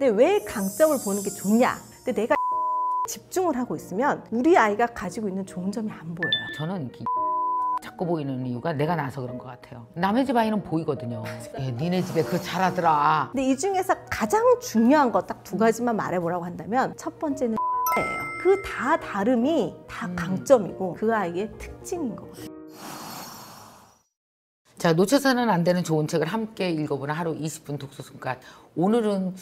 근데 왜 강점을 보는 게 좋냐? 근데 내가 집중을 하고 있으면 우리 아이가 가지고 있는 좋은 점이 안 보여요. 저는 자꾸 보이는 이유가 내가 나서 그런 것 같아요. 남의 집 아이는 보이거든요. 예, 니네 집에 그거 잘하더라. 근데 이 중에서 가장 중요한 거 딱 두 가지만 말해보라고 한다면 첫 번째는 예요. 그 다 다름이 다 강점이고 그 아이의 특징인 거거든요. 자, 놓쳐서는 안 되는 좋은 책을 함께 읽어보는 하루 20분 독서 습관. 오늘은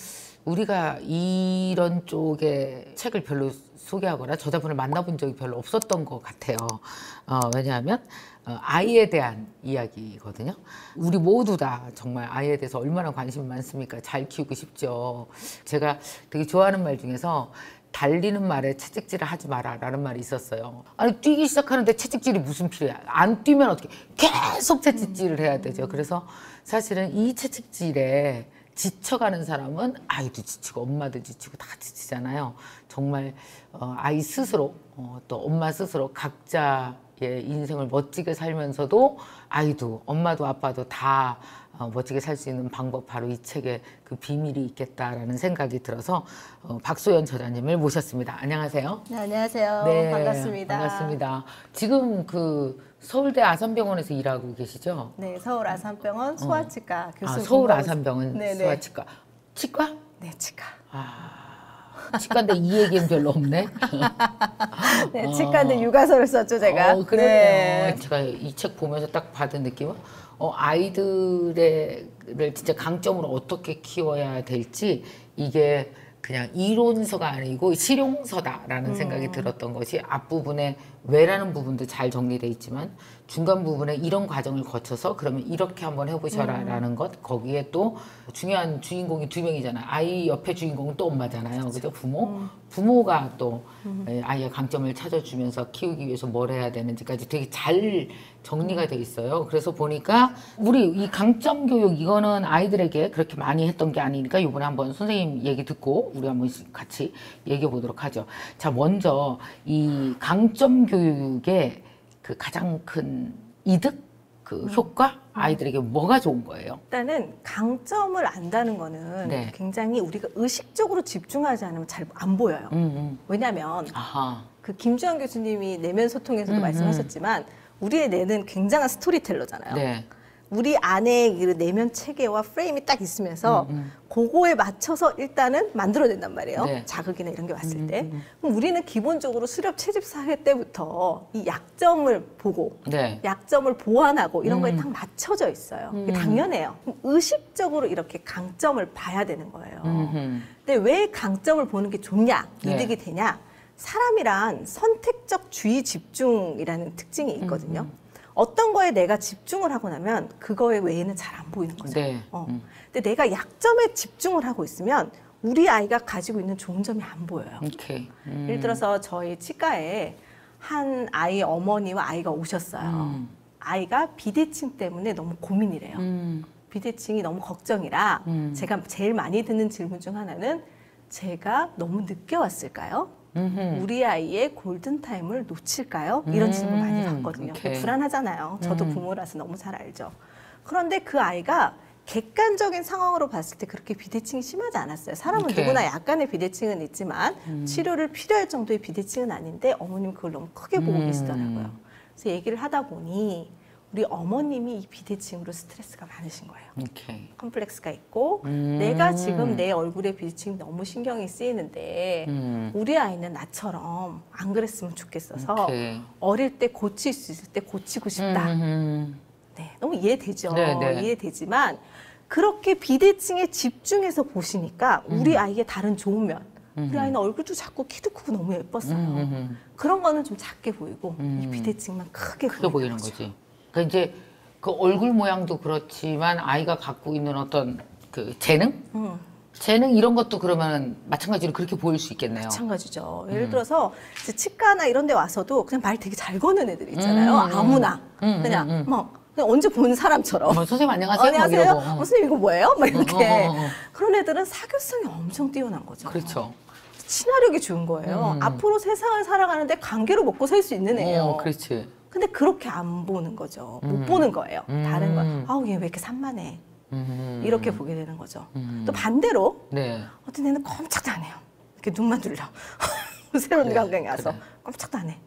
우리가 이런 쪽의 책을 별로 소개하거나 저자분을 만나본 적이 별로 없었던 것 같아요. 왜냐하면 아이에 대한 이야기거든요. 우리 모두 다 정말 아이에 대해서 얼마나 관심이 많습니까? 잘 키우고 싶죠. 제가 되게 좋아하는 말 중에서 달리는 말에 채찍질을 하지 마라 라는 말이 있었어요. 아니 뛰기 시작하는데 채찍질이 무슨 필요야. 안 뛰면 어떻게 계속 채찍질을 해야 되죠. 그래서 사실은 이 채찍질에 지쳐가는 사람은 아이도 지치고 엄마도 지치고 다 지치잖아요. 정말 아이 스스로 또 엄마 스스로 각자의 인생을 멋지게 살면서도 아이도 엄마도 아빠도 다 멋지게 살 수 있는 방법, 바로 이 책에 그 비밀이 있겠다라는 생각이 들어서 박소연 저자님을 모셨습니다. 안녕하세요. 네, 안녕하세요. 네, 반갑습니다. 반갑습니다. 지금 그 서울대 아산병원에서 일하고 계시죠? 네, 서울 아산병원 소아치과 교수. 서울 아산병원 네네. 소아치과. 치과? 네, 치과. 치과인데 이 얘기는 별로 없네. 네, 치과인데 육아서를 썼죠, 제가. 그러네요. 네. 제가 이 책 보면서 딱 받은 느낌은 아이들을 진짜 강점으로 어떻게 키워야 될지 이게 그냥 이론서가 아니고 실용서다라는 생각이 들었던 것이 앞부분에 왜라는 부분도 잘 정리되어 있지만 중간 부분에 이런 과정을 거쳐서 그러면 이렇게 한번 해보셔라 라는 것, 거기에 또 중요한 주인공이 두 명이잖아요. 아이 옆에 주인공은 또 엄마잖아요. 그죠? 부모가 또 아이의 강점을 찾아주면서 키우기 위해서 뭘 해야 되는지까지 되게 잘 정리가 돼 있어요. 그래서 보니까 우리 이 강점 교육 이거는 아이들에게 그렇게 많이 했던 게 아니니까 이번에 한번 선생님 얘기 듣고 우리 한번 같이 얘기해 보도록 하죠. 자, 먼저 이 강점 교육의 그 가장 큰 이득, 그 효과, 아이들에게 뭐가 좋은 거예요? 일단은 강점을 안다는 거는 네. 굉장히 우리가 의식적으로 집중하지 않으면 잘 안 보여요. 왜냐하면 그 김주환 교수님이 내면 소통에서도 말씀하셨지만 우리의 뇌는 굉장한 스토리텔러잖아요. 네. 우리 안에 그 내면 체계와 프레임이 딱 있으면서 그거에 맞춰서 일단은 만들어낸단 말이에요. 네. 자극이나 이런 게 왔을 때. 그럼 우리는 기본적으로 수렵 채집 사회 때부터 이 약점을 보고 네. 약점을 보완하고 이런 거에 딱 맞춰져 있어요. 그게 당연해요. 그럼 의식적으로 이렇게 강점을 봐야 되는 거예요. 근데 왜 강점을 보는 게 좋냐, 이득이 되냐? 사람이란 선택적 주의 집중이라는 특징이 있거든요. 어떤 거에 내가 집중을 하고 나면 그거에 외에는 잘 안 보이는 거죠. 네. 근데 내가 약점에 집중을 하고 있으면 우리 아이가 가지고 있는 좋은 점이 안 보여요. 오케이. 예를 들어서 저희 치과에 한 아이 어머니와 아이가 오셨어요. 아이가 비대칭 때문에 너무 고민이래요. 비대칭이 너무 걱정이라 제가 제일 많이 듣는 질문 중 하나는 제가 너무 늦게 왔을까요? 우리 아이의 골든타임을 놓칠까요? 이런 질문 많이 받거든요. 불안하잖아요. 저도 부모라서 너무 잘 알죠. 그런데 그 아이가 객관적인 상황으로 봤을 때 그렇게 비대칭이 심하지 않았어요. 사람은 누구나 약간의 비대칭은 있지만 치료를 필요할 정도의 비대칭은 아닌데 어머님 그걸 너무 크게 보고 계시더라고요. 그래서 얘기를 하다 보니 우리 어머님이 이 비대칭으로 스트레스가 많으신 거예요. 컴플렉스가 있고 내가 지금 내 얼굴에 비대칭이 너무 신경이 쓰이는데 우리 아이는 나처럼 안 그랬으면 좋겠어서 어릴 때 고칠 수 있을 때 고치고 싶다. 네, 너무 이해되죠. 네. 이해되지만 그렇게 비대칭에 집중해서 보시니까 우리 아이의 다른 좋은 면, 우리 아이는 얼굴도 작고 키도 크고 너무 예뻤어요. 그런 거는 좀 작게 보이고 이 비대칭만 크게 보이는 거지. 그러니까 이제 그 얼굴 모양도 그렇지만 아이가 갖고 있는 어떤 그 재능? 재능 이런 것도 그러면 마찬가지로 그렇게 보일 수 있겠네요. 마찬가지죠. 예를 들어서 이제 치과나 이런 데 와서도 그냥 말 되게 잘 거는 애들 있잖아요. 아무나. 그냥 그냥 언제 본 사람처럼. 선생님 안녕하세요. 안녕하세요. 선생님 이거 뭐예요? 막 이렇게. 그런 애들은 사교성이 엄청 뛰어난 거죠. 그렇죠. 친화력이 좋은 거예요. 앞으로 세상을 살아가는데 관계로 먹고 살 수 있는 애예요. 그렇지. 근데 그렇게 안 보는 거죠. 못 보는 거예요. 다른 건 아우 얘 왜 이렇게 산만해. 이렇게 보게 되는 거죠. 또 반대로 네. 어떤 애는 꼼짝도 안 해요. 이렇게 눈만 둘러. 새로운 그래, 감각이 와서 그래. 꼼짝도 안 해.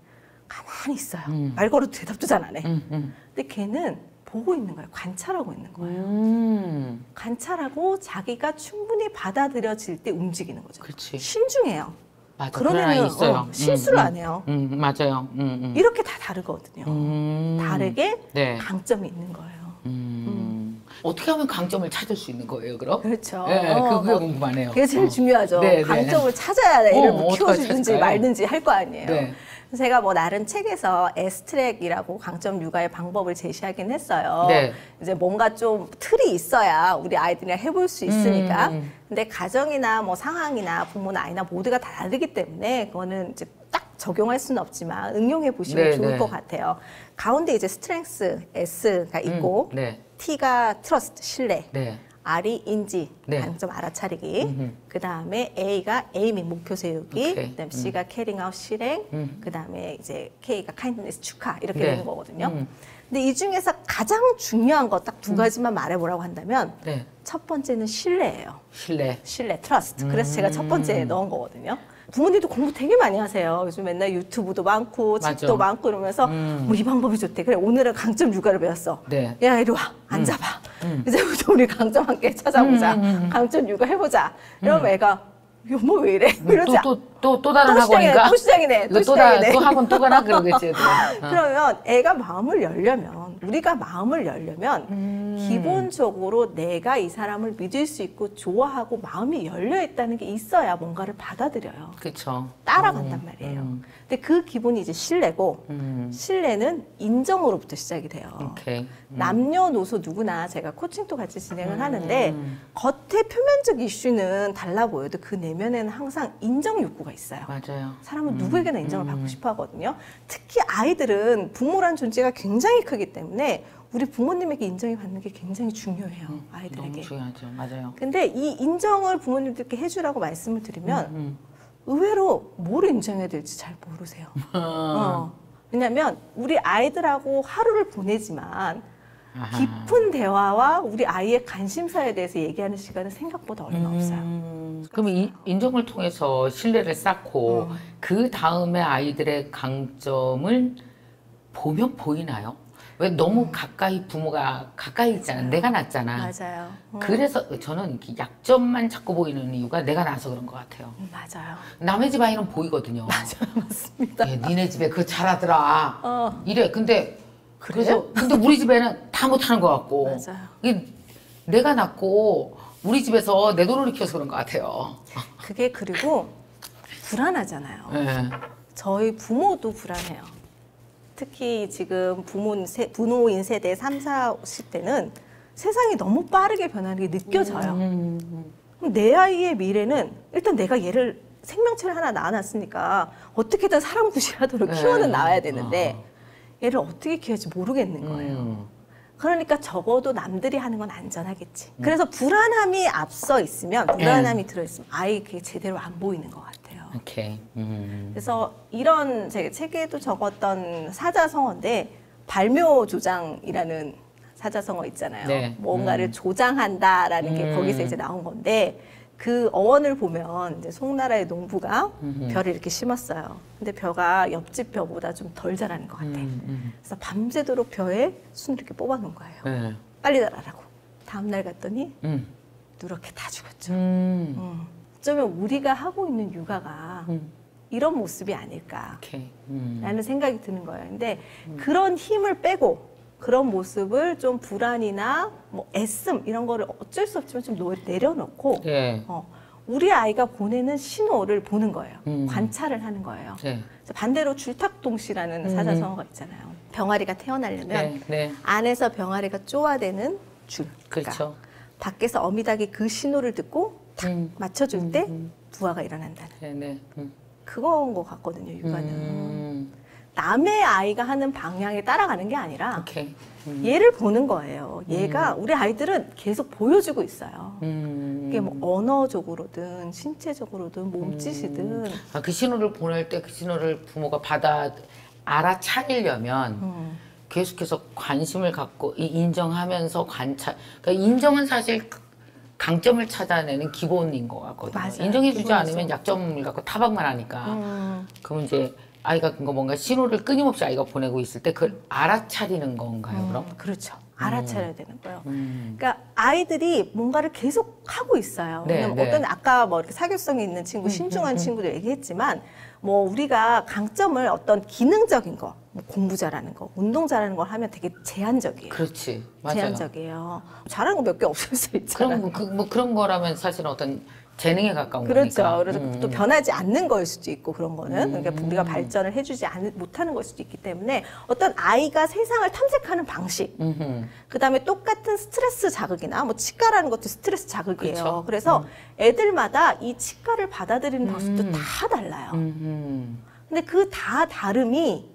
가만히 있어요. 말 걸어도 대답도 잘 안 해. 근데 걔는 보고 있는 거예요. 관찰하고 있는 거예요. 관찰하고 자기가 충분히 받아들여질 때 움직이는 거죠. 그렇지. 신중해요. 맞아. 그런 아이 그러면 있어요. 실수를 안 해요. 맞아요. 이렇게 다 다르거든요. 다르게 네. 강점이 있는 거예요. 어떻게 하면 강점을 찾을 수 있는 거예요, 그럼? 그렇죠. 네, 그게 궁금하네요. 그게 제일 중요하죠. 네, 강점을 찾아야 애를 뭐 어떡하지, 키워주든지 찾을까요? 말든지 할 거 아니에요. 네. 제가 뭐 나름 책에서 S트랙이라고 강점 육아의 방법을 제시하긴 했어요. 네. 이제 뭔가 좀 틀이 있어야 우리 아이들이랑 해볼 수 있으니까. 근데 가정이나 뭐 상황이나 부모나 아이나 모두가 다 다르기 때문에 그거는 이제 딱 적용할 수는 없지만 응용해 보시면 네, 좋을 네. 것 같아요. 가운데 이제 스트렝스 S가 있고 네. T가 트러스트 신뢰. 네. R이 인지, 네. 강점 알아차리기. 그 다음에 A가 에이밍 목표 세우기. 오케이. 그 다음에 C가 캐링아웃 실행. 그 다음에 이제 K가 카인드니스 축하 이렇게 네. 되는 거거든요. 근데 이 중에서 가장 중요한 거 딱 두 가지만 말해보라고 한다면 네. 첫 번째는 신뢰예요. 신뢰. 신뢰, 트러스트. 그래서 제가 첫 번째에 넣은 거거든요. 부모님도 공부 되게 많이 하세요. 요즘 맨날 유튜브도 많고 맞아. 책도 많고 이러면서 뭐 이 방법이 좋대. 그래 오늘은 강점 육아를 배웠어. 네. 야 이리 와 앉아봐. 이제부터 우리 강점 함께 찾아보자. 강점 육아 해보자. 이러면 애가 여보 왜 이래? 이러지 또 다른 또 시작이네, 학원인가? 또 시작이네. 이거 또 시작이네. 또 학원 또 가나 그러겠지. 애들. 그러면 애가 마음을 열려면 우리가 마음을 열려면 기본적으로 내가 이 사람을 믿을 수 있고 좋아하고 마음이 열려 있다는 게 있어야 뭔가를 받아들여요. 그렇죠. 따라간단 말이에요. 근데 그 기본이 이제 신뢰고 신뢰는 인정으로부터 시작이 돼요. 오케이. 남녀노소 누구나 제가 코칭도 같이 진행을 하는데 겉에 표면적 이슈는 달라 보여도 그 내면에는 항상 인정 욕구가 있어요. 맞아요. 사람은 누구에게나 인정을 받고 싶어 하거든요. 특히 아이들은 부모란 존재가 굉장히 크기 때문에 우리 부모님에게 인정이 받는 게 굉장히 중요해요. 아이들에게. 너무 중요하죠. 맞아요. 근데 이 인정을 부모님들께 해주라고 말씀을 드리면 의외로 뭘 인정해야 될지 잘 모르세요. 왜냐하면 우리 아이들하고 하루를 보내지만 깊은 대화와 우리 아이의 관심사에 대해서 얘기하는 시간은 생각보다 얼마 없어요. 그러면 인정을 통해서 신뢰를 쌓고 그 다음에 아이들의 강점을 보면 보이나요? 왜 너무 가까이 부모가 가까이 있잖아. 내가 낫잖아. 맞아요. 그래서 저는 이렇게 약점만 자꾸 보이는 이유가 내가 나서 그런 것 같아요. 맞아요. 남의 집 아이는 보이거든요. 맞아요. 맞습니다. 예, 니네 집에 그거 잘하더라. 이래. 근데 그래요? 근데 우리 집에는 다 못하는 것 같고. 맞아요. 이게 내가 낳고 우리 집에서 내 돈으로 키워서 그런 것 같아요. 그게 그리고 불안하잖아요. 네. 저희 부모도 불안해요. 특히 지금 부모인 세대 3, 40대는 세상이 너무 빠르게 변하는 게 느껴져요. 그럼 내 아이의 미래는 일단 내가 얘를 생명체를 하나 낳아놨으니까 어떻게든 사람구실하도록 키워는 나와야 되는데 얘를 어떻게 키워야지 모르겠는 거예요. 그러니까 적어도 남들이 하는 건 안전하겠지. 그래서 불안함이 앞서 있으면, 불안함이 들어있으면 아이 그게 제대로 안 보이는 것 같아요. 오케이. 그래서 이런 제 책에도 적었던 사자성어인데 발묘조장이라는 사자성어 있잖아요. 네. 뭔가를 조장한다라는 게 거기서 이제 나온 건데 그 어원을 보면 이제 송나라의 농부가 벼를 이렇게 심었어요. 근데 벼가 옆집 벼보다 좀 덜 자라는 것 같아. 그래서 밤새도록 벼에 순을 이렇게 뽑아놓은 거예요. 네. 빨리 자라라고. 다음날 갔더니 누렇게 다 죽었죠. 어쩌면 우리가 하고 있는 육아가 이런 모습이 아닐까 오케이. 라는 생각이 드는 거예요. 근데 그런 힘을 빼고 그런 모습을 좀 불안이나 뭐 애씀 이런 거를 어쩔 수 없지만 좀 내려놓고 네. 우리 아이가 보내는 신호를 보는 거예요. 관찰을 하는 거예요. 네. 그래서 반대로 줄탁동시라는 사자성어가 있잖아요. 병아리가 태어나려면 네. 네. 안에서 병아리가 쪼아대는 줄. 그렇죠. 밖에서 어미닭이 그 신호를 듣고 탁 맞춰줄 때 부화가 일어난다는. 네. 네. 그건 것 같거든요, 육아는. 남의 아이가 하는 방향에 따라가는 게 아니라 오케이. 얘를 보는 거예요. 얘가 우리 아이들은 계속 보여주고 있어요. 그게 뭐 언어적으로든 신체적으로든 몸짓이든 그 신호를 보낼 때 그 신호를 부모가 알아차리려면 계속해서 관심을 갖고 인정하면서 관찰. 그러니까 인정은 사실 강점을 찾아내는 기본인 것 같거든요. 맞아요. 인정해주지 기본이죠. 않으면 약점을 갖고 타박만 하니까. 그럼 이제 아이가 뭔가 신호를 끊임없이 아이가 보내고 있을 때 그걸 알아차리는 건가요, 그럼? 그렇죠. 알아차려야 되는 거예요. 그러니까 아이들이 뭔가를 계속 하고 있어요. 네, 왜냐면 네. 어떤 아까 뭐 이렇게 사교성이 있는 친구, 신중한 친구도 얘기했지만 뭐 우리가 강점을 어떤 기능적인 거, 뭐 공부 잘하는 거, 운동 잘하는 걸 하면 되게 제한적이에요. 그렇지, 맞아요. 제한적이에요. 잘하는 거 몇 개 없을 수 있잖아요. 그럼 그런 거라면 사실은 어떤 재능에 가까운 그렇죠. 거니까. 그래서 또 변하지 않는 거일 수도 있고 그런 거는 그러니까 우리가 발전을 해주지 못하는 걸 수도 있기 때문에 어떤 아이가 세상을 탐색하는 방식, 그다음에 똑같은 스트레스 자극이나 뭐 치과라는 것도 스트레스 자극이에요. 그렇죠. 그래서 애들마다 이 치과를 받아들이는 방식도 다 달라요. 근데 그 다 다름이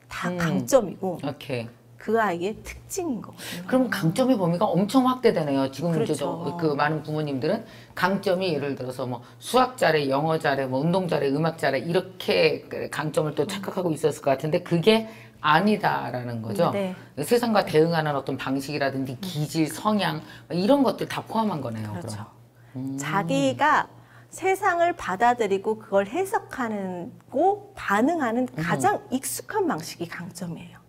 다 강점이고 오케이. 그 아이의 특징인 거거든요. 그럼 강점의 범위가 엄청 확대되네요. 지금 그렇죠. 이제 그 많은 부모님들은 강점이 예를 들어서 뭐 수학 잘해, 영어 잘해, 뭐 운동 잘해, 음악 잘해 이렇게 강점을 또 착각하고 있었을 것 같은데 그게 아니다라는 거죠. 네. 세상과 대응하는 어떤 방식이라든지 기질, 성향 이런 것들 다 포함한 거네요. 그렇죠. 그럼. 자기가 세상을 받아들이고 그걸 해석하고 반응하는 가장 익숙한 방식이 강점이에요.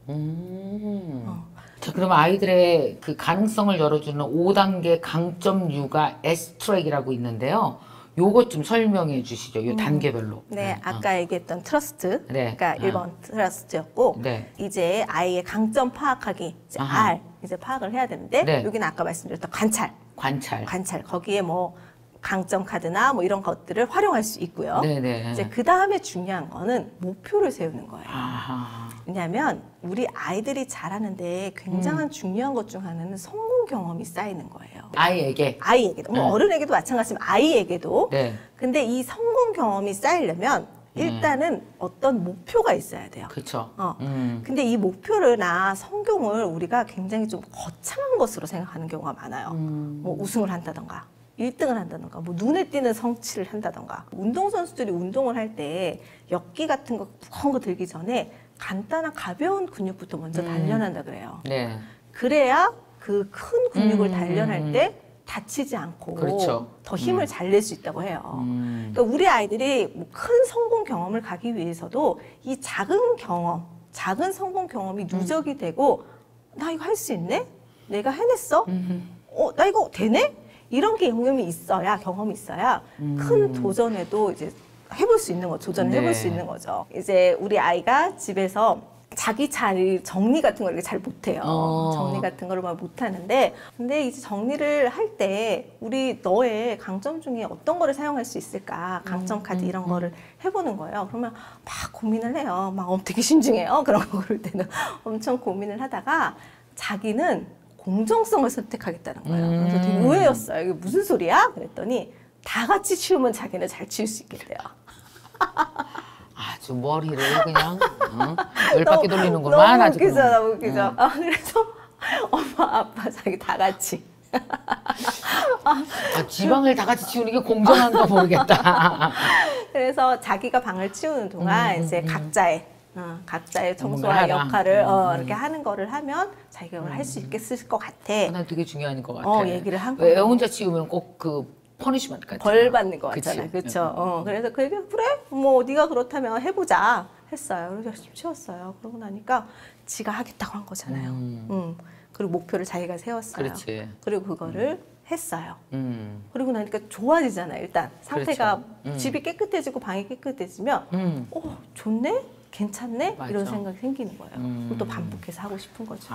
자, 그럼 아이들의 그 가능성을 열어주는 5단계 강점 육아 S트랙이라고 있는데요. 요것 좀 설명해 주시죠. 요 단계별로. 네, 아까 얘기했던 트러스트, 네. 그러니까 1번 트러스트였고 네. 이제 아이의 강점 파악하기, 이제 아하. R 이제 파악을 해야 되는데 네. 여기는 아까 말씀드렸던 관찰, 관찰. 거기에 뭐 강점 카드나 뭐 이런 것들을 활용할 수 있고요. 네네. 이제 그 다음에 중요한 거는 목표를 세우는 거예요. 아하. 왜냐하면 우리 아이들이 잘하는데 굉장한 중요한 것 중 하나는 성공 경험이 쌓이는 거예요. 아이에게도, 뭐 네. 어른에게도 마찬가지지만 아이에게도. 네. 근데 이 성공 경험이 쌓이려면 일단은 어떤 목표가 있어야 돼요. 그렇죠. 근데 이 목표나 성공을 우리가 굉장히 좀 거창한 것으로 생각하는 경우가 많아요. 뭐 우승을 한다던가. 1등을 한다던가, 뭐 눈에 띄는 성취를 한다던가. 운동선수들이 운동을 할 때 역기 같은 거 무거운 거 들기 전에 간단한 가벼운 근육부터 먼저 단련한다 그래요. 네. 그래야 그 큰 근육을 단련할 때 다치지 않고 그렇죠. 더 힘을 잘 낼 수 있다고 해요. 그러니까 우리 아이들이 뭐 큰 성공 경험을 가기 위해서도 이 작은 경험, 작은 성공 경험이 누적이 되고 나 이거 할 수 있네? 내가 해냈어? 나 이거 되네? 이런 경험이 있어야 큰 도전에도 이제 해볼 수 있는 거죠. 도전을 해볼 수 있는 거죠. 이제 우리 아이가 집에서 자기 잘 정리 같은 걸 이렇게 잘 못해요. 정리 같은 걸 막 못하는데 근데 이제 정리를 할 때 우리 너의 강점 중에 어떤 거를 사용할 수 있을까? 강점 카드 이런 거를 해보는 거예요. 그러면 막 고민을 해요. 막 되게 신중해요. 그런 거 고를 때는 엄청 고민을 하다가 자기는 공정성을 선택하겠다는 거예요. 그래서 되게 의외였어요. 이게 무슨 소리야? 그랬더니 다 같이 치우면 자기는 잘 치울 수 있겠대요. 아주 머리를 그냥 열 바퀴 돌리는구만. 너무 아주 웃기죠, 그냥. 너무 웃기죠. 그래서 엄마, 아빠, 자기 다 같이. 지방을 다 같이 치우는 게 공정한가 모르겠다. 그래서 자기가 방을 치우는 동안 이제 각자의 청소와 뭔가 하라. 역할을 이렇게 하는 거를 하면 자기가 그걸 할 수 있겠을 것 같아. 난 되게 중요한 것 같아. 얘기를 한 왜 거예요. 혼자 치우면 꼭 그 퍼니시먼트 같아. 벌 받는 거 그치? 같잖아요. 그렇죠. 그래서 그 얘기 그래? 뭐 네가 그렇다면 해보자 했어요. 그래서 열심히 치웠어요. 그러고 나니까 지가 하겠다고 한 거잖아요. 그리고 목표를 자기가 세웠어요. 그렇지. 그리고 그거를 했어요. 음. 그리고 나니까 좋아지잖아요. 일단 상태가 그렇죠. 집이 깨끗해지고 방이 깨끗해지면 좋네? 괜찮네? 맞아. 이런 생각이 생기는 거예요. 그리고 또 반복해서 하고 싶은 거죠.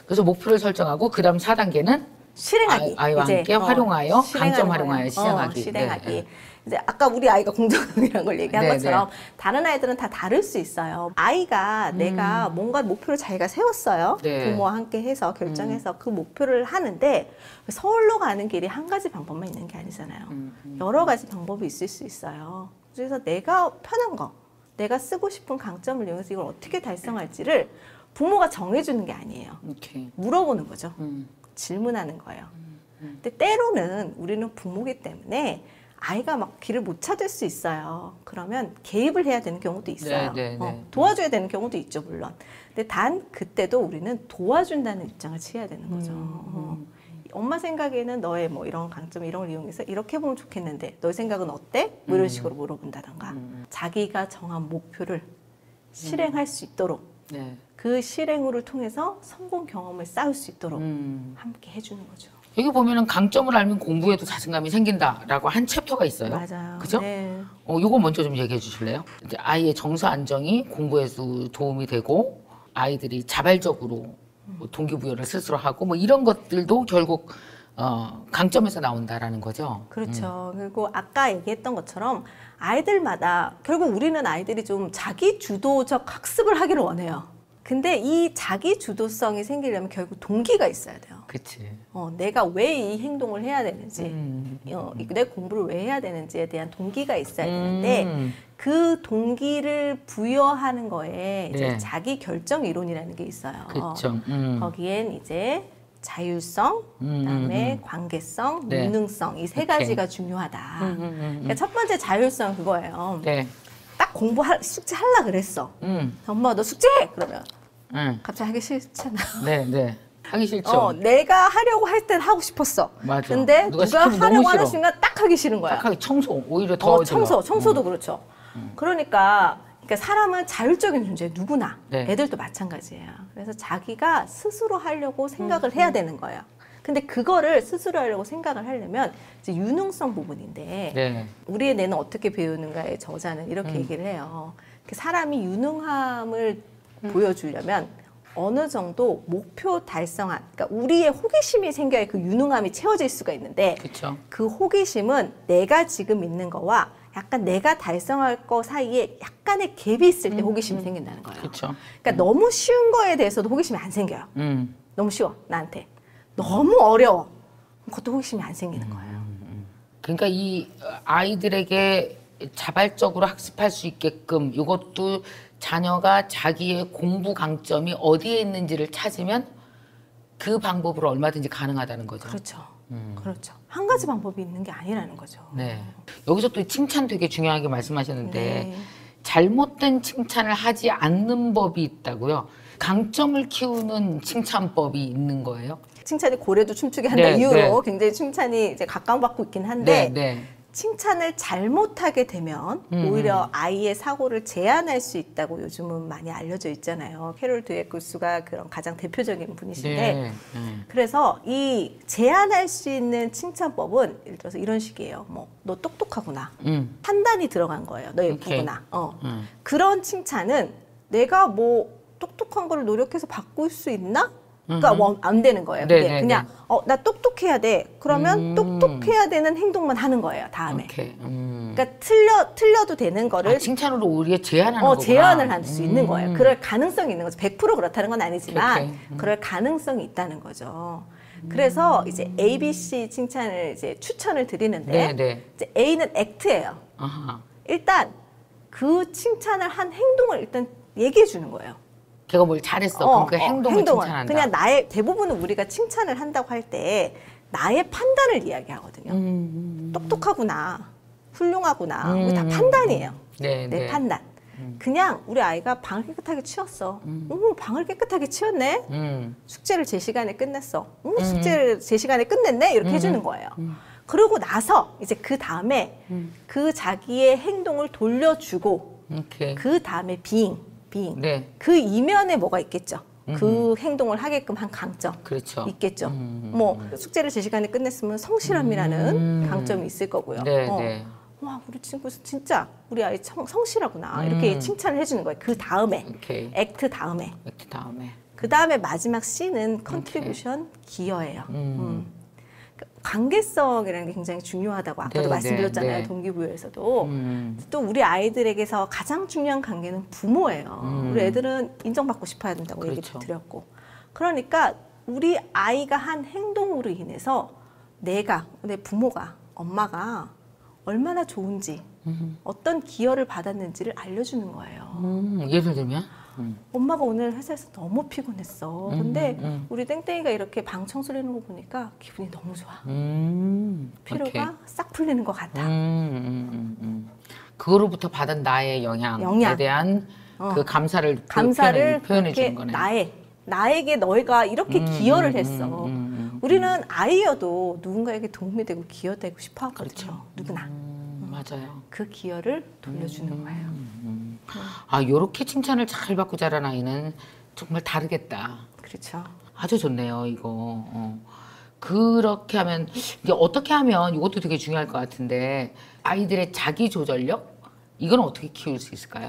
그래서 목표를 설정하고 그다음 4단계는 실행하기. 아이와 함께 활용하여 강점 활용하여 시행하기. 실행하기. 네. 이제 아까 우리 아이가 공정이라는 걸 얘기한 네, 것처럼 다른 아이들은 다 다를 수 있어요. 아이가 내가 뭔가 목표를 자기가 세웠어요. 네. 부모와 함께 해서 결정해서 그 목표를 하는데 서울로 가는 길이 한 가지 방법만 있는 게 아니잖아요. 여러 가지 방법이 있을 수 있어요. 그래서 내가 편한 거, 내가 쓰고 싶은 강점을 이용해서 이걸 어떻게 달성할지를 부모가 정해주는 게 아니에요. 오케이. 물어보는 거죠. 질문하는 거예요. 근데 때로는 우리는 부모기 때문에 아이가 막 길을 못 찾을 수 있어요. 그러면 개입을 해야 되는 경우도 있어요. 도와줘야 되는 경우도 있죠, 물론. 근데 단 그때도 우리는 도와준다는 입장을 취해야 되는 거죠. 엄마 생각에는 너의 뭐 이런 강점 이런 걸 이용해서 이렇게 보면 좋겠는데 너의 생각은 어때? 뭐 이런 식으로 물어본다던가 자기가 정한 목표를 실행할 수 있도록 그 실행을 통해서 성공 경험을 쌓을 수 있도록 함께 해주는 거죠. 여기 보면은 강점을 알면 공부에도 자신감이 생긴다라고 한 챕터가 있어요. 맞아요. 그죠? 네. 요거 먼저 좀 얘기해 주실래요? 이제 아이의 정서 안정이 공부에도 도움이 되고 아이들이 자발적으로 뭐 동기부여를 스스로 하고 뭐 이런 것들도 결국 강점에서 나온다라는 거죠. 그렇죠. 그리고 아까 얘기했던 것처럼 아이들마다 결국 우리는 아이들이 좀 자기 주도적 학습을 하기를 원해요. 근데 이 자기 주도성이 생기려면 결국 동기가 있어야 돼요. 그치. 내가 왜 이 행동을 해야 되는지, 내 공부를 왜 해야 되는지에 대한 동기가 있어야 되는데 그 동기를 부여하는 거에 이제 자기 결정 이론이라는 게 있어요. 그렇죠. 거기엔 이제 자율성, 그다음에 관계성, 유능성 이 세 가지가 중요하다. 그러니까 첫 번째 자율성 그거예요. 딱 숙제 하려 그랬어. 엄마 너 숙제해 그러면 갑자기 하기 싫잖아. 하기 싫죠. 내가 하려고 할 땐 하고 싶었어. 맞아. 근데 누가 하려고 하는 순간 딱 하기 싫은 거야. 딱 하기 청소 오히려 더 청소도 그렇죠. 그러니까 사람은 자율적인 존재예요. 누구나. 애들도 마찬가지예요. 그래서 자기가 스스로 하려고 생각을 해야 되는 거예요. 근데 그거를 스스로 하려고 생각을 하려면 이제 유능성 부분인데 우리의 뇌는 어떻게 배우는가의 저자는 이렇게 얘기를 해요. 사람이 유능함을 보여주려면 어느 정도 목표 달성한, 그러니까 우리의 호기심이 생겨야 그 유능함이 채워질 수가 있는데 그 호기심은 내가 지금 있는 거와 약간 내가 달성할 거 사이에 약간의 갭이 있을 때 호기심이 생긴다는 거예요. 그러니까 너무 쉬운 거에 대해서도 호기심이 안 생겨요. 너무 쉬워, 나한테. 너무 어려워. 그것도 호기심이 안 생기는 거예요. 그러니까 이 아이들에게 자발적으로 학습할 수 있게끔 이것도 자녀가 자기의 공부 강점이 어디에 있는지를 찾으면 그 방법으로 얼마든지 가능하다는 거죠. 그렇죠. 한 가지 방법이 있는 게 아니라는 거죠. 여기서 또 칭찬 되게 중요하게 말씀하셨는데 잘못된 칭찬을 하지 않는 법이 있다고요. 강점을 키우는 칭찬법이 있는 거예요? 칭찬이 고래도 춤추게 한다 이유로 굉장히 칭찬이 이제 각광받고 있긴 한데 칭찬을 잘못하게 되면 오히려 아이의 사고를 제한할 수 있다고 요즘은 많이 알려져 있잖아요. 캐롤 드웨크스가 그런 가장 대표적인 분이신데 그래서 이 제한할 수 있는 칭찬법은 예를 들어서 이런 식이에요. 뭐 너 똑똑하구나. 판단이 들어간 거예요. 너 예쁘구나. 그런 칭찬은 내가 뭐 똑똑한 걸 노력해서 바꿀 수 있나? 그러니까 안 되는 거예요. 그냥 나 똑똑해야 돼. 그러면 똑똑해야 되는 행동만 하는 거예요. 다음에. 그러니까 틀려도 되는 거를 칭찬으로 우리가 제한하는 거구나. 제한을 할 수 있는 거예요. 그럴 가능성이 있는 거죠. 100% 그렇다는 건 아니지만 그럴 가능성이 있다는 거죠. 그래서 이제 ABC 칭찬을 이제 추천을 드리는데 이제 A는 액트예요. 일단 그 칭찬을 한 행동을 일단 얘기해 주는 거예요. 걔가 뭘 잘했어. 그럼 그 행동을 칭찬한다. 그냥 대부분은 우리가 칭찬을 한다고 할 때 나의 판단을 이야기하거든요. 똑똑하구나, 훌륭하구나, 우리 다 판단이에요. 내 판단. 그냥 우리 아이가 방을 깨끗하게 치웠어. 방을 깨끗하게 치웠네. 숙제를 제 시간에 끝냈어. 숙제를 제 시간에 끝냈네. 이렇게 해주는 거예요. 그러고 나서 이제 그 다음에 그 자기의 행동을 돌려주고 그 다음에 being. 그 이면에 뭐가 있겠죠. 그 행동을 하게끔 한 강점 있겠죠. 뭐 숙제를 제 시간에 끝냈으면 성실함이라는 강점이 있을 거고요. 와 우리 친구 진짜 우리 아이 성실하구나 이렇게 칭찬을 해주는 거예요. 그 다음에 액트 다음에 그 다음에 마지막 C는 컨트리뷰션 기여예요. 관계성이라는 게 굉장히 중요하다고 아까도 말씀드렸잖아요. 동기부여에서도. 또 우리 아이들에게서 가장 중요한 관계는 부모예요. 우리 애들은 인정받고 싶어야 된다고 얘기도 드렸고. 그러니까 우리 아이가 한 행동으로 인해서 내 부모가, 엄마가 얼마나 좋은지, 어떤 기여를 받았는지를 알려주는 거예요. 예를 들면? 엄마가 오늘 회사에서 너무 피곤했어. 근데 우리 땡땡이가 이렇게 방 청소를 해놓은 거 보니까 기분이 너무 좋아. 피로가 오케이. 싹 풀리는 것 같아. 그거로부터 받은 나의 영향에 대한 그 감사를 표현해 주는 거네. 나에게 너희가 이렇게 기여를 했어. 우리는 아이여도 누군가에게 도움이 되고 기여되고 싶어 하거든요. 그렇죠. 누구나. 맞아요. 그 기여를 돌려주는 거예요. 아, 요렇게 칭찬을 잘 받고 자란 아이는 정말 다르겠다. 그렇죠. 아주 좋네요, 이거. 그렇게 하면, 이제 어떻게 하면 이것도 되게 중요할 것 같은데, 아이들의 자기 조절력? 이건 어떻게 키울 수 있을까요?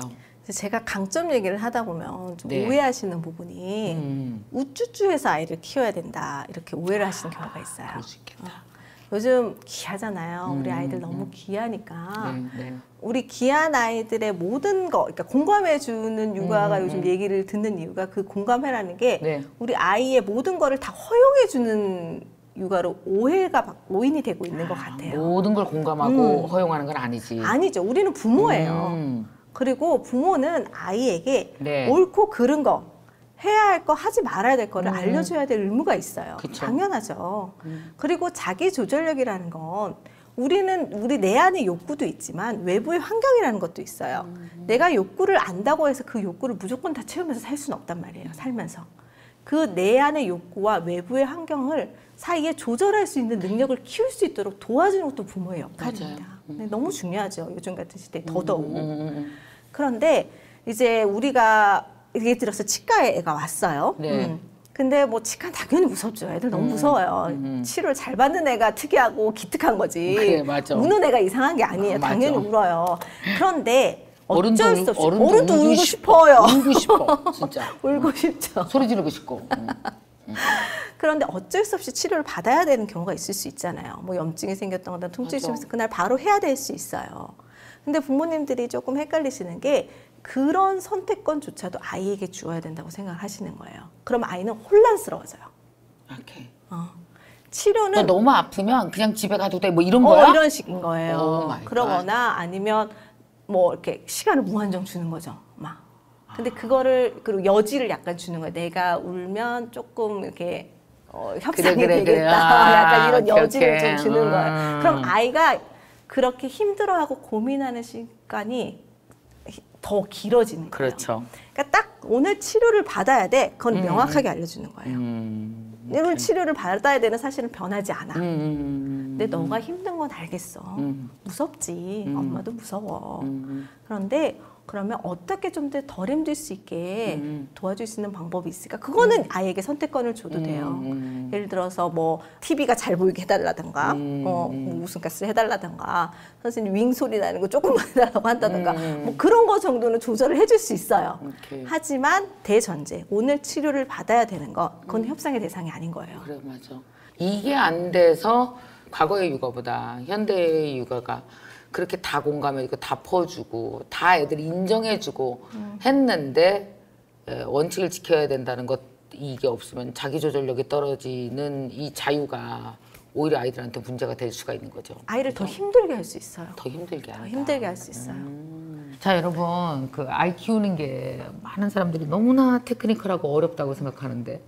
제가 강점 얘기를 하다 보면 좀 네. 오해하시는 부분이 우쭈쭈해서 아이를 키워야 된다 이렇게 오해를 하시는 경우가 있어요. 그럴 수 있겠다. 요즘 귀하잖아요. 우리 아이들 너무 귀하니까 네. 우리 귀한 아이들의 모든 거, 그러니까 공감해주는 육아가 요즘 얘기를 듣는 이유가 그 공감해라는 게 네. 우리 아이의 모든 거를 다 허용해주는 육아로 오인이 되고 있는 것 같아요. 모든 걸 공감하고 허용하는 건 아니지. 아니죠. 우리는 부모예요. 그리고 부모는 아이에게 네. 옳고 그른 거, 해야 할 거, 하지 말아야 될 거를 알려줘야 될 의무가 있어요. 그쵸. 당연하죠. 그리고 자기 조절력이라는 건 우리는 우리 내 안의 욕구도 있지만 외부의 환경이라는 것도 있어요. 내가 욕구를 안다고 해서 그 욕구를 무조건 다 채우면서 살 수는 없단 말이에요. 살면서. 그 내 안의 욕구와 외부의 환경을 사이에 조절할 수 있는 능력을 키울 수 있도록 도와주는 것도 부모의 역할입니다. 근데 너무 중요하죠. 요즘 같은 시대에 더더욱. 그런데 이제 우리가 예를 들어서 치과에 애가 왔어요. 네. 근데 뭐 치과 당연히 무섭죠. 애들 너무 무서워요. 치료를 잘 받는 애가 특이하고 기특한 거지. 그래, 맞아. 우는 애가 이상한 게 아니에요. 맞아. 당연히 울어요. 그런데 어른도 어쩔 수 없이 어른도 울고 싶어요. 울고 싶어, 진짜. 울고 싶죠. 소리 지르고 싶고. 그런데 어쩔 수 없이 치료를 받아야 되는 경우가 있을 수 있잖아요. 뭐 염증이 생겼다거나 통증이 맞아. 생겨서 그날 바로 해야 될 수 있어요. 근데 부모님들이 조금 헷갈리시는 게 그런 선택권조차도 아이에게 주어야 된다고 생각을 하시는 거예요. 그럼 아이는 혼란스러워져요. 오케이. 어. 치료는 너 너무 아프면 그냥 집에 가도 돼. 뭐 이런 거야? 이런 식인 거예요. 오 마이 갓. 그러거나 아니면 뭐 이렇게 시간을 무한정 주는 거죠. 막. 근데 그거를 그리고 여지를 약간 주는 거예요. 내가 울면 조금 이렇게 협상이 그래. 되겠다. 약간 이런 오케이, 여지를 오케이. 좀 주는 거예요. 그럼 아이가 그렇게 힘들어하고 고민하는 시간이 더 길어지는 거예요. 그렇죠. 그러니까 딱 오늘 치료를 받아야 돼. 그건 명확하게 알려주는 거예요. 오늘 치료를 받아야 되는 사실은 변하지 않아. 근데 너가 힘든 건 알겠어. 무섭지. 엄마도 무서워. 그런데 그러면 어떻게 좀 더 덜 힘들 수 있게 도와줄 수 있는 방법이 있을까? 그거는 아이에게 선택권을 줘도 돼요. 예를 들어서 뭐 TV가 잘 보이게 해달라든가, 뭐 웃음가스를 해달라든가, 선생님 윙 소리 나는 거 조금만 해달라고 한다든가, 뭐 그런 거 정도는 조절을 해줄 수 있어요. 오케이. 하지만 대전제, 오늘 치료를 받아야 되는 거, 그건 협상의 대상이 아닌 거예요. 그래, 맞아. 이게 안 돼서 과거의 육아보다 현대의 육아가 그렇게 다 공감해주고 다 퍼주고 다 애들 인정해주고 했는데 원칙을 지켜야 된다는 것 이게 없으면 자기조절력이 떨어지는 이 자유가 오히려 아이들한테 문제가 될 수가 있는 거죠. 아이를 더 힘들게 할 수 있어요. 더 힘들게 한다. 더 힘들게 할 수 있어요. 자, 여러분, 그 아이 키우는 게 많은 사람들이 너무나 테크니컬하고 어렵다고 생각하는데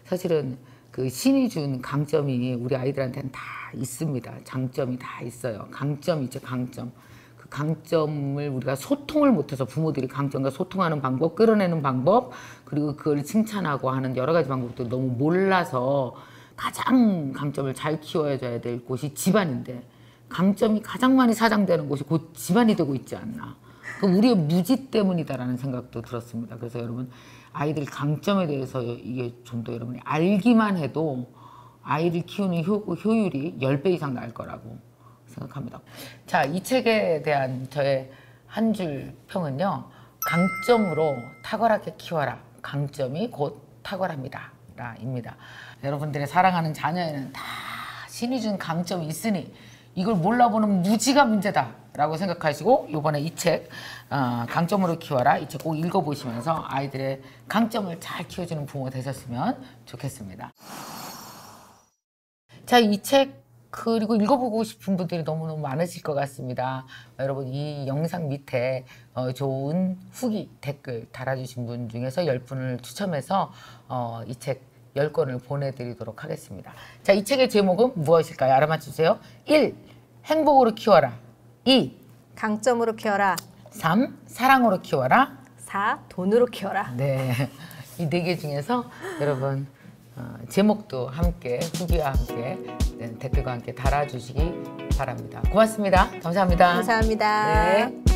사실은 그 신이 준 강점이 우리 아이들한테는 다 있습니다. 장점이 다 있어요. 강점이 있죠, 강점. 그 강점을 우리가 소통을 못해서 부모들이 강점과 소통하는 방법, 끌어내는 방법, 그리고 그걸 칭찬하고 하는 여러 가지 방법들을 너무 몰라서 가장 강점을 잘 키워줘야 될 곳이 집안인데 강점이 가장 많이 사장되는 곳이 곧 집안이 되고 있지 않나. 그 우리의 무지 때문이다라는 생각도 들었습니다. 그래서 여러분 아이들 강점에 대해서 이게 좀 더 여러분이 알기만 해도 아이를 키우는 효율이 10배 이상 나을 거라고 생각합니다. 자, 이 책에 대한 저의 한 줄 평은요. 강점으로 탁월하게 키워라. 강점이 곧 탁월합니다. 입니다. 여러분들의 사랑하는 자녀에는 다 신이 준 강점이 있으니 이걸 몰라보는 무지가 문제다 라고 생각하시고 이번에 이 책 강점으로 키워라 이 책 꼭 읽어보시면서 아이들의 강점을 잘 키워주는 부모 되셨으면 좋겠습니다. 자, 이 책 그리고 읽어보고 싶은 분들이 너무너무 많으실 것 같습니다. 여러분 이 영상 밑에 좋은 후기 댓글 달아주신 분 중에서 10분을 추첨해서 이 책 10권을 보내드리도록 하겠습니다. 자, 이 책의 제목은 무엇일까요? 알아맞히세요. 1. 행복으로 키워라. 2. 강점으로 키워라. 3. 사랑으로 키워라. 4. 돈으로 키워라. 네, 이 4개 중에서 여러분 제목도 함께 후기와 함께 댓글과 함께 달아주시기 바랍니다. 고맙습니다. 감사합니다. 감사합니다. 네.